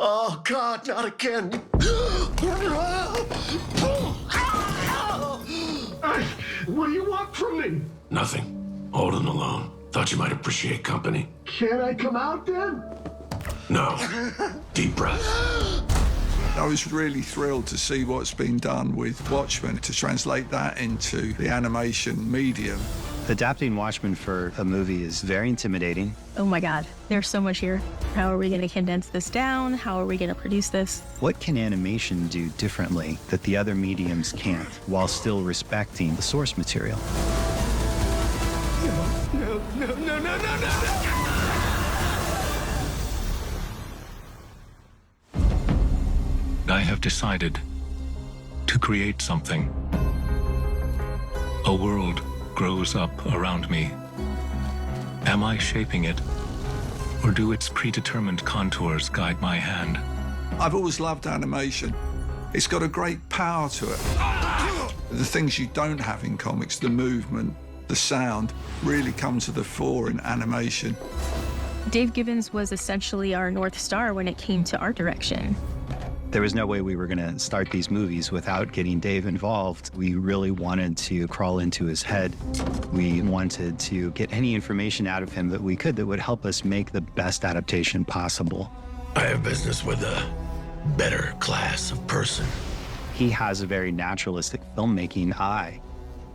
Oh, God, not again. Hey, what do you want from me? Nothing. Holding alone. Thought you might appreciate company. Can I come out then? No. Deep breath. I was really thrilled to see what's been done with Watchmen, to translate that into the animation medium. Adapting Watchmen for a movie is very intimidating. Oh my God, there's so much here. How are we going to condense this down? How are we going to produce this? What can animation do differently that the other mediums can't, while still respecting the source material? No. I have decided to create something. A world grows up around me. Am I shaping it, or do its predetermined contours guide my hand? I've always loved animation. It's got a great power to it. The things you don't have in comics, the movement, the sound, really come to the fore in animation. Dave Gibbons was essentially our North Star when it came to art direction. There was no way we were going to start these movies without getting Dave involved. We really wanted to crawl into his head. We wanted to get any information out of him that we could that would help us make the best adaptation possible. I have business with a better class of person. He has a very naturalistic filmmaking eye.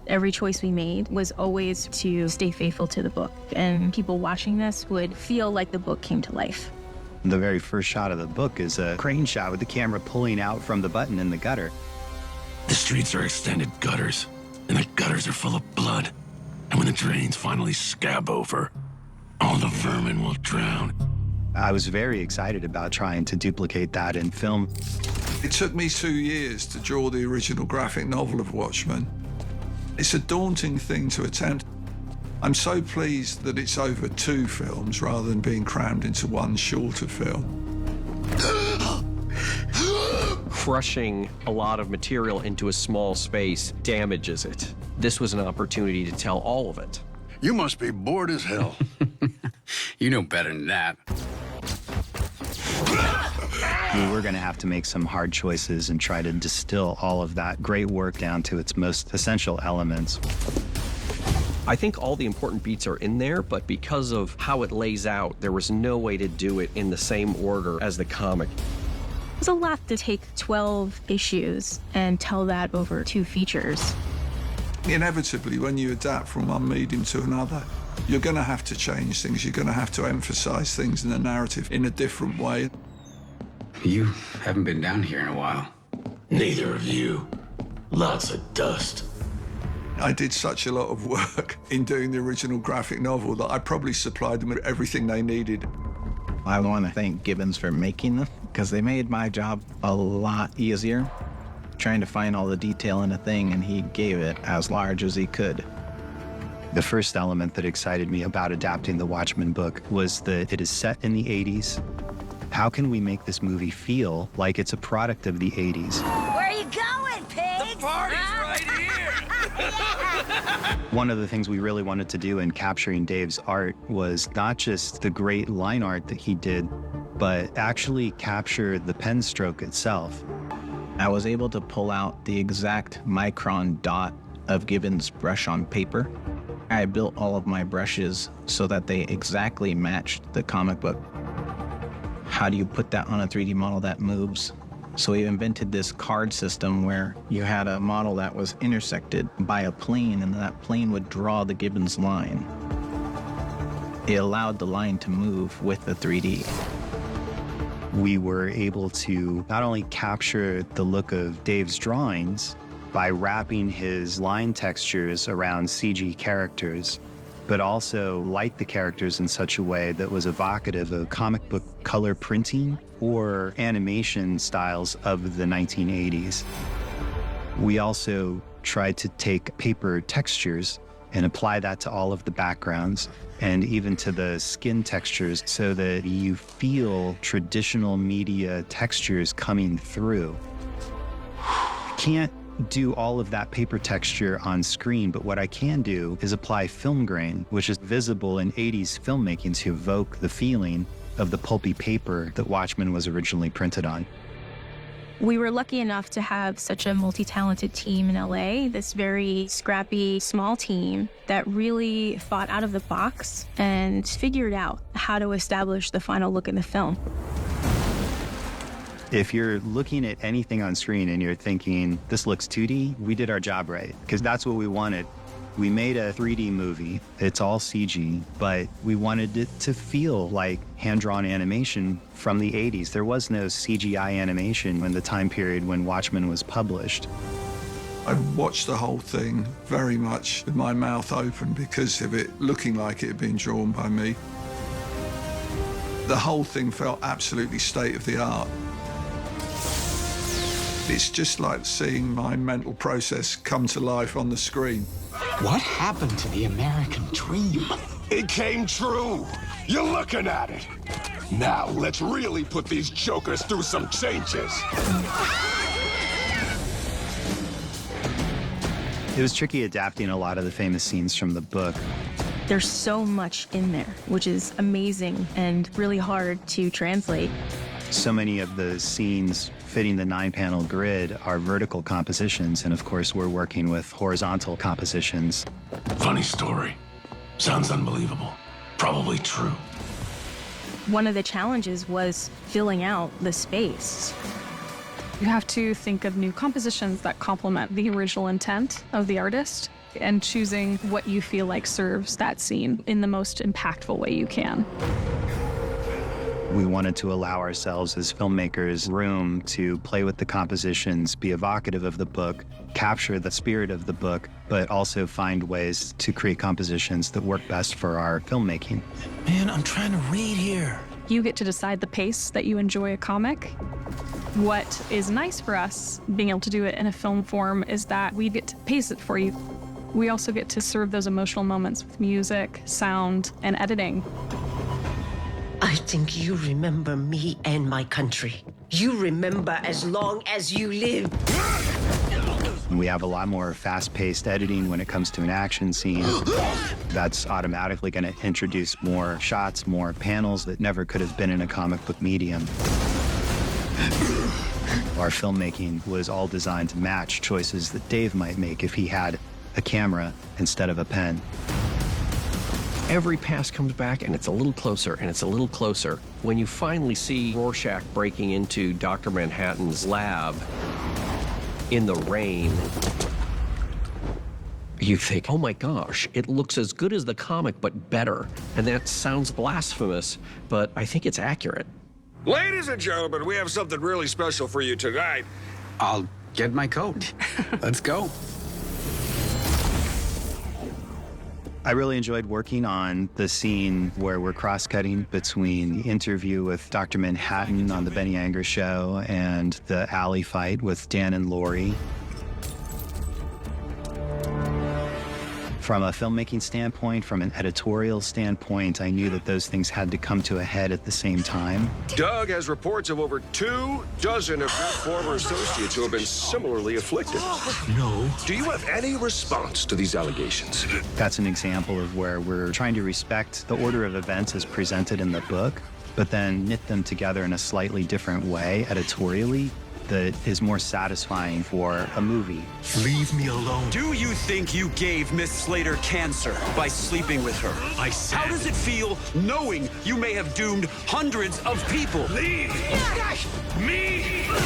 Every choice we made was always to stay faithful to the book, and people watching this would feel like the book came to life. The very first shot of the book is a crane shot with the camera pulling out from the button in the gutter. The streets are extended gutters, and the gutters are full of blood. And when the drains finally scab over, all the vermin will drown. I was very excited about trying to duplicate that in film. It took me 2 years to draw the original graphic novel of Watchmen. It's a daunting thing to attempt. I'm so pleased that it's over 2 films rather than being crammed into one shorter film. Crushing a lot of material into a small space damages it. This was an opportunity to tell all of it. You must be bored as hell. You know better than that. We were going to have to make some hard choices and try to distill all of that great work down to its most essential elements. I think all the important beats are in there, but because of how it lays out, there was no way to do it in the same order as the comic. It's a lot to take 12 issues and tell that over 2 features. Inevitably, when you adapt from one medium to another, you're going to have to change things. You're going to have to emphasize things in the narrative in a different way. You haven't been down here in a while. Neither of you. Lots of dust. I did such a lot of work in doing the original graphic novel that I probably supplied them with everything they needed. I want to thank Gibbons for making them, because they made my job a lot easier, trying to find all the detail in a thing, and he gave it as large as he could. The first element that excited me about adapting the Watchmen book was that it is set in the 80s. How can we make this movie feel like it's a product of the 80s? Where are you going, pigs? The party's right here! One of the things we really wanted to do in capturing Dave's art was not just the great line art that he did, but actually capture the pen stroke itself. I was able to pull out the exact micron dot of Gibbons' brush on paper. I built all of my brushes so that they exactly matched the comic book. How do you put that on a 3D model that moves? So we invented this card system where you had a model that was intersected by a plane, and that plane would draw the Gibbons line. It allowed the line to move with the 3D. We were able to not only capture the look of Dave's drawings by wrapping his line textures around CG characters, but also light the characters in such a way that was evocative of comic book color printing or animation styles of the 1980s. We also tried to take paper textures and apply that to all of the backgrounds and even to the skin textures so that you feel traditional media textures coming through. Can't do all of that paper texture on screen, but what I can do is apply film grain, which is visible in 80s filmmaking to evoke the feeling, of the pulpy paper that Watchmen was originally printed on. We were lucky enough to have such a multi-talented team in LA, this very scrappy, small team that really thought out of the box and figured out how to establish the final look in the film. If you're looking at anything on screen and you're thinking, this looks 2D, we did our job right, because that's what we wanted. We made a 3D movie. It's all CG, but we wanted it to feel like hand-drawn animation from the 80s. There was no CGI animation in the time period when Watchmen was published. I watched the whole thing very much with my mouth open because of it looking like it had been drawn by me. The whole thing felt absolutely state-of-the-art. It's just like seeing my mental process come to life on the screen. What happened to the American dream? It came true. You're looking at it. Now let's really put these jokers through some changes. It was tricky adapting a lot of the famous scenes from the book. There's so much in there, which is amazing and really hard to translate. So many of the scenes fitting the 9-panel grid are vertical compositions, and of course we're working with horizontal compositions. Funny story. Sounds unbelievable. Probably true. One of the challenges was filling out the space. You have to think of new compositions that complement the original intent of the artist and choosing what you feel like serves that scene in the most impactful way you can. We wanted to allow ourselves as filmmakers room to play with the compositions, be evocative of the book, capture the spirit of the book, but also find ways to create compositions that work best for our filmmaking. Man, I'm trying to read here. You get to decide the pace that you enjoy a comic. What is nice for us, being able to do it in a film form, is that we get to pace it for you. We also get to serve those emotional moments with music, sound, and editing. I think you remember me and my country. You remember as long as you live. We have a lot more fast-paced editing when it comes to an action scene. That's automatically going to introduce more shots, more panels that never could have been in a comic book medium. Our filmmaking was all designed to match choices that Dave might make if he had a camera instead of a pen. Every pass comes back and it's a little closer and it's a little closer. When you finally see Rorschach breaking into Dr. Manhattan's lab in the rain, you think, oh my gosh, it looks as good as the comic, but better. And that sounds blasphemous, but I think it's accurate. Ladies and gentlemen, we have something really special for you tonight. I'll get my coat. Let's go. I really enjoyed working on the scene where we're cross-cutting between the interview with Dr. Manhattan on the Benny Anger show and the alley fight with Dan and Laurie. From a filmmaking standpoint, from an editorial standpoint, I knew that those things had to come to a head at the same time. Doug has reports of over 24 of your former associates who have been similarly afflicted. No. Do you have any response to these allegations? That's an example of where we're trying to respect the order of events as presented in the book, but then knit them together in a slightly different way editorially that is more satisfying for a movie. Leave me alone. Do you think you gave Miss Slater cancer by sleeping with her? I said... How does it feel knowing you may have doomed hundreds of people? Leave me alone!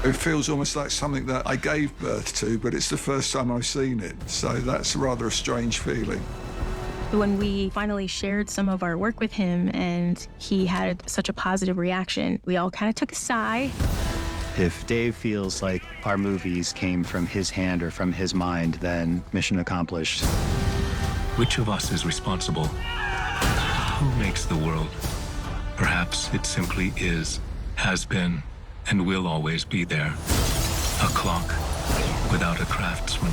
It feels almost like something that I gave birth to, but it's the first time I've seen it. So that's rather a strange feeling. When we finally shared some of our work with him and he had such a positive reaction, we all kind of took a sigh. If Dave feels like our movies came from his hand or from his mind, then mission accomplished. Which of us is responsible? Who makes the world? Perhaps it simply is, has been, and will always be there. A clock without a craftsman.